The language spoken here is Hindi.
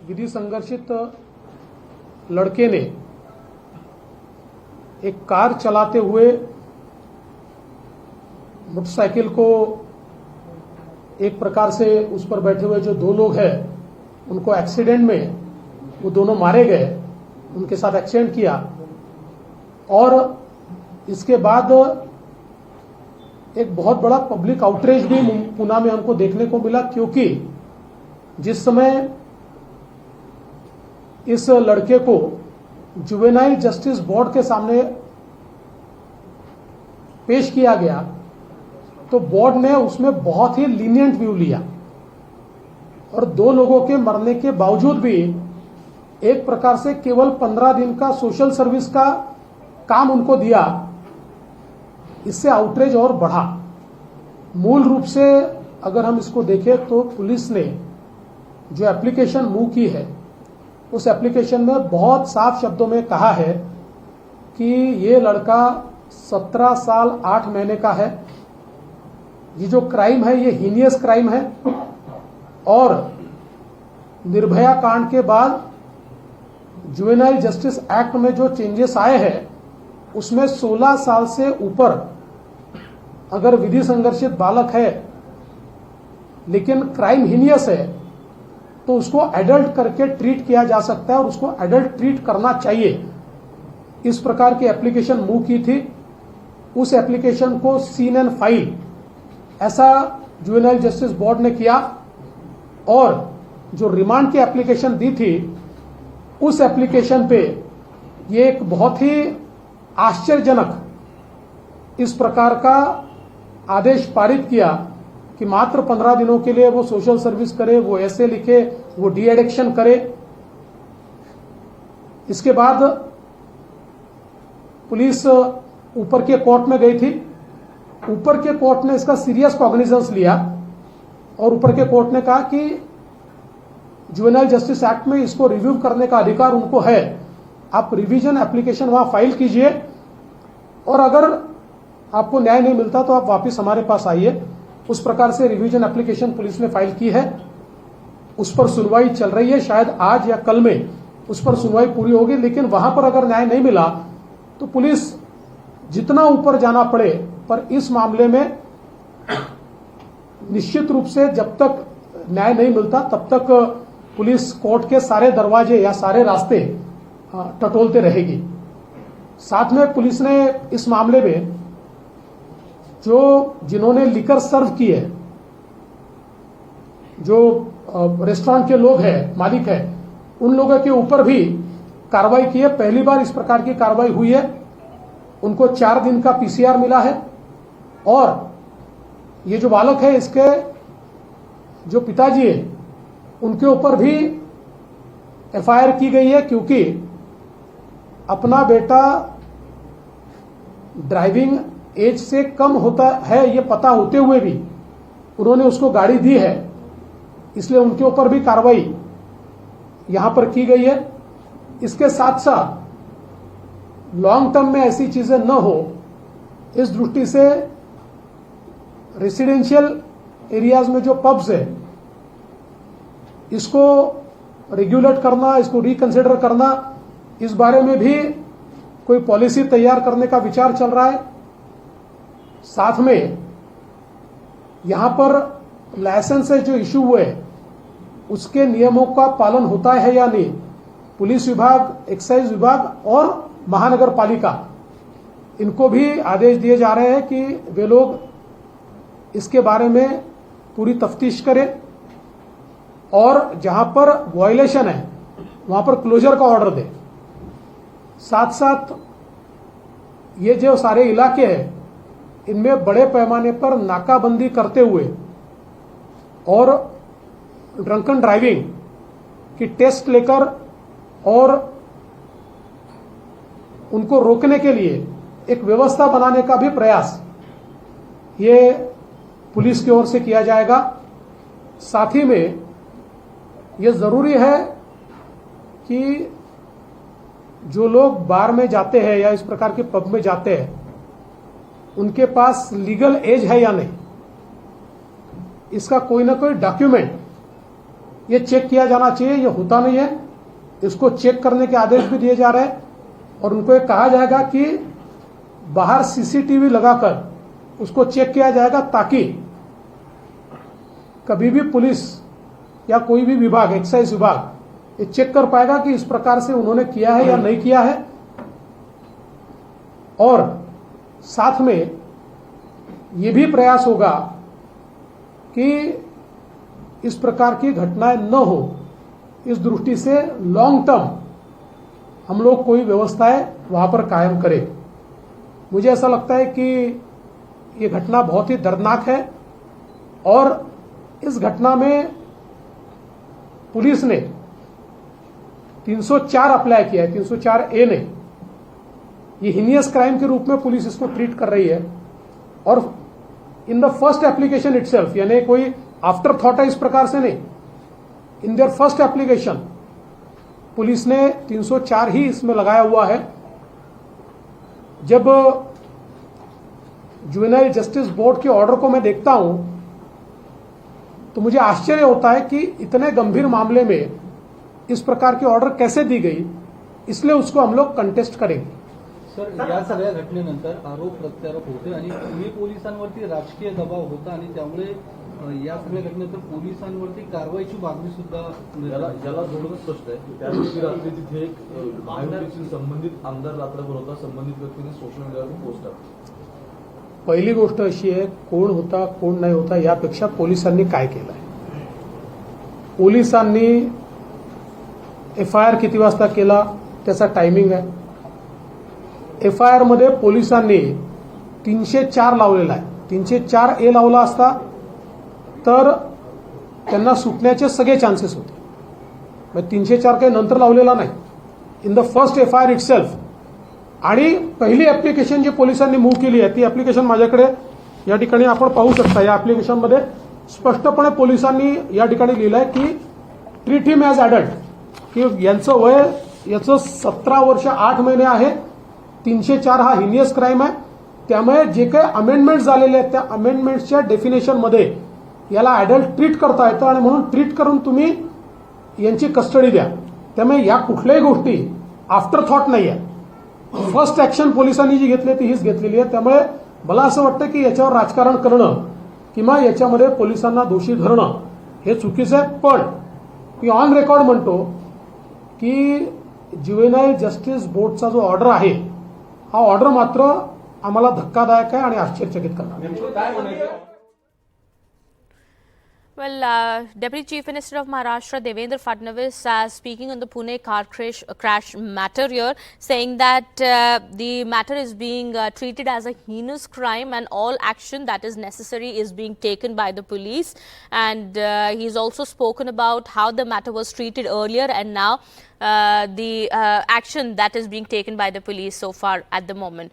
विधि संघर्षित लड़के ने एक कार चलाते हुए मोटरसाइकिल को एक प्रकार से उस पर बैठे हुए जो दो लोग हैं उनको एक्सीडेंट में वो दोनों मारे गए, उनके साथ एक्सीडेंट किया। और इसके बाद एक बहुत बड़ा पब्लिक आउटरीच भी पुणे में हमको देखने को मिला, क्योंकि जिस समय इस लड़के को जुवेनाइल जस्टिस बोर्ड के सामने पेश किया गया तो बोर्ड ने उसमें बहुत ही लीनियंट व्यू लिया और दो लोगों के मरने के बावजूद भी एक प्रकार से केवल 15 दिन का सोशल सर्विस का काम उनको दिया। इससे आउटरीच और बढ़ा। मूल रूप से अगर हम इसको देखें तो पुलिस ने जो एप्लीकेशन मूव की है उस एप्लीकेशन में बहुत साफ शब्दों में कहा है कि ये लड़का 17 साल 8 महीने का है, ये जो क्राइम है ये हीनियस क्राइम है और निर्भया कांड के बाद जुवेनाइल जस्टिस एक्ट में जो चेंजेस आए हैं उसमें 16 साल से ऊपर अगर विधि संघर्षित बालक है लेकिन क्राइम हीनियस है तो उसको एडल्ट करके ट्रीट किया जा सकता है और उसको एडल्ट ट्रीट करना चाहिए। इस प्रकार की एप्लीकेशन मूव की थी। उस एप्लीकेशन को सीन एंड फाइल ऐसा जुवेनाइल जस्टिस बोर्ड ने किया और जो रिमांड की एप्लीकेशन दी थी उस एप्लीकेशन पे ये एक बहुत ही आश्चर्यजनक इस प्रकार का आदेश पारित किया कि मात्र 15 दिनों के लिए वो सोशल सर्विस करे, वो ऐसे लिखे, वो डी एडिक्शन करे। इसके बाद पुलिस ऊपर के कोर्ट में गई थी। ऊपर के कोर्ट ने इसका सीरियस कॉग्निजेंस लिया और ऊपर के कोर्ट ने कहा कि जुवेनाइल जस्टिस एक्ट में इसको रिव्यू करने का अधिकार उनको है, आप रिवीजन एप्लीकेशन वहां फाइल कीजिए और अगर आपको न्याय नहीं मिलता तो आप वापस हमारे पास आइए। उस प्रकार से रिवीजन एप्लीकेशन पुलिस ने फाइल की है, उस पर सुनवाई चल रही है। शायद आज या कल में उस पर सुनवाई पूरी होगी, लेकिन वहां पर अगर न्याय नहीं मिला तो पुलिस जितना ऊपर जाना पड़े पर इस मामले में निश्चित रूप से जब तक न्याय नहीं मिलता तब तक पुलिस कोर्ट के सारे दरवाजे या सारे रास्ते टटोलते रहेगी। साथ में पुलिस ने इस मामले में जो जिन्होंने लिकर सर्व की है, जो रेस्टोरेंट के लोग हैं, मालिक है, उन लोगों के ऊपर भी कार्रवाई की है। पहली बार इस प्रकार की कार्रवाई हुई है। उनको 4 दिन का पीसीआर मिला है और ये जो बालक है इसके जो पिताजी है उनके ऊपर भी एफआईआर की गई है, क्योंकि अपना बेटा ड्राइविंग एज से कम होता है ये पता होते हुए भी उन्होंने उसको गाड़ी दी है, इसलिए उनके ऊपर भी कार्रवाई यहां पर की गई है। इसके साथ साथ लॉन्ग टर्म में ऐसी चीजें न हो इस दृष्टि से रेसिडेंशियल एरियाज में जो पब्स है इसको रेगुलेट करना, इसको रिकंसिडर करना, इस बारे में भी कोई पॉलिसी तैयार करने का विचार चल रहा है। साथ में यहां पर लाइसेंस जो इश्यू हुए उसके नियमों का पालन होता है या नहीं, पुलिस विभाग, एक्साइज विभाग और महानगर पालिका इनको भी आदेश दिए जा रहे हैं कि वे लोग इसके बारे में पूरी तफ्तीश करें और जहां पर वायलेशन है वहां पर क्लोजर का ऑर्डर दें। साथ साथ ये जो सारे इलाके हैं इनमें बड़े पैमाने पर नाकाबंदी करते हुए और ड्रंकन ड्राइविंग की टेस्ट लेकर और उनको रोकने के लिए एक व्यवस्था बनाने का भी प्रयास ये पुलिस की ओर से किया जाएगा। साथ ही में ये जरूरी है कि जो लोग बार में जाते हैं या इस प्रकार के पब में जाते हैं उनके पास लीगल एज है या नहीं, इसका कोई ना कोई डॉक्यूमेंट ये चेक किया जाना चाहिए, ये होता नहीं है। इसको चेक करने के आदेश भी दिए जा रहे हैं और उनको ये कहा जाएगा कि बाहर सीसीटीवी लगाकर उसको चेक किया जाएगा, ताकि कभी भी पुलिस या कोई भी विभाग, एक्साइज विभाग, ये चेक कर पाएगा कि इस प्रकार से उन्होंने किया है या नहीं किया है। और साथ में ये भी प्रयास होगा कि इस प्रकार की घटनाएं न हो, इस दृष्टि से लॉन्ग टर्म हम लोग कोई व्यवस्थाएं वहां पर कायम करें। मुझे ऐसा लगता है कि ये घटना बहुत ही दर्दनाक है और इस घटना में पुलिस ने 304 अप्लाई किया है, 304A ने। ये हीनियस क्राइम के रूप में पुलिस इसको ट्रीट कर रही है और in the first application itself, यानी कोई आफ्टर थॉट है इस प्रकार से नहीं, in their first application police ने 304 ही इसमें लगाया हुआ है। जब जुवेनाइल जस्टिस बोर्ड के ऑर्डर को मैं देखता हूं तो मुझे आश्चर्य होता है कि इतने गंभीर मामले में इस प्रकार की ऑर्डर कैसे दी गई, इसलिए उसको हम लोग कंटेस्ट करेंगे। सर, या सगळ्या घटनेनंतर आरोप प्रत्यारोप होते आणि पुणे पोलिसांवरती राजकीय दबाव होता आणि त्यामुळे या सगळ्या घटनेनंतर पोलिसांवरती कारवाईची मागणी सुद्धा याला जोडूनच स्पष्ट आहे की त्या दिवशी रात्री तिथे एक महायुतीशी संबंधित आमदार रात्रभर होता, संबंधित व्यक्तीने सोशल मीडियावर पोस्ट टाकली। पहिली गोष्ट अशी आहे, कोण होता कोण नाही होता यापेक्षा पोलिसांनी काय केलंय। पोलिसांनी FIR किती वाजता केला त्याचा टायमिंग आहे। FIR मध्ये पोलिसांनी 304 लावलेला आहे। 304A लावला असता तर त्यांना सुटण्याचे सगळे चान्सेस होते। मग 304 काही नंतर लावलेला नाही, in the first FIR itself. आणि पहिली ऍप्लिकेशन जी पोलिसांनी मूव्ह केली आहे ती ऍप्लिकेशन माझ्याकडे या ठिकाणी आपण पाहू शकता। या ऍप्लिकेशनमध्ये स्पष्टपणे पोलिसांनी या ठिकाणी लिहिलंय की ट्रीट हिम ॲज ॲडल्ट, की यांचं वय याचं 17 वर्ष 8 महिने आहे। 304 हा हिनियस क्राइम आहे, त्यामुळे जे काही अमेंडमेंट झालेले आहेत त्या अमेंडमेंटच्या डेफिनेशनमध्ये याला ॲडल्ट ट्रीट करता येतं आणि म्हणून ट्रीट करून तुम्ही यांची कस्टडी द्या। त्यामुळे या कुठल्याही गोष्टी आफ्टर थॉट नाही आहे। फर्स्ट ऍक्शन पोलिसांनी जी घेतली ती हीच घेतलेली आहे। त्यामुळे मला असं वाटतं की याच्यावर राजकारण करणं किंवा याच्यामध्ये पोलिसांना दोषी धरणं हे चुकीचं आहे। पण मी ऑन रेकॉर्ड म्हणतो की ज्युवेनाइल जस्टिस बोर्डचा जो ऑर्डर आहे हा ऑर्डर मात्र आम्हाला धक्कादायक आहे आणि आश्चर्यचकित करणार। Well, Deputy Chief Minister of Maharashtra Devendra Fadnavis speaking on the Pune car crash matter here, saying that the matter is being treated as a heinous crime and all action that is necessary is being taken by the police. And he's also spoken about how the matter was treated earlier and now the action that is being taken by the police so far at the moment.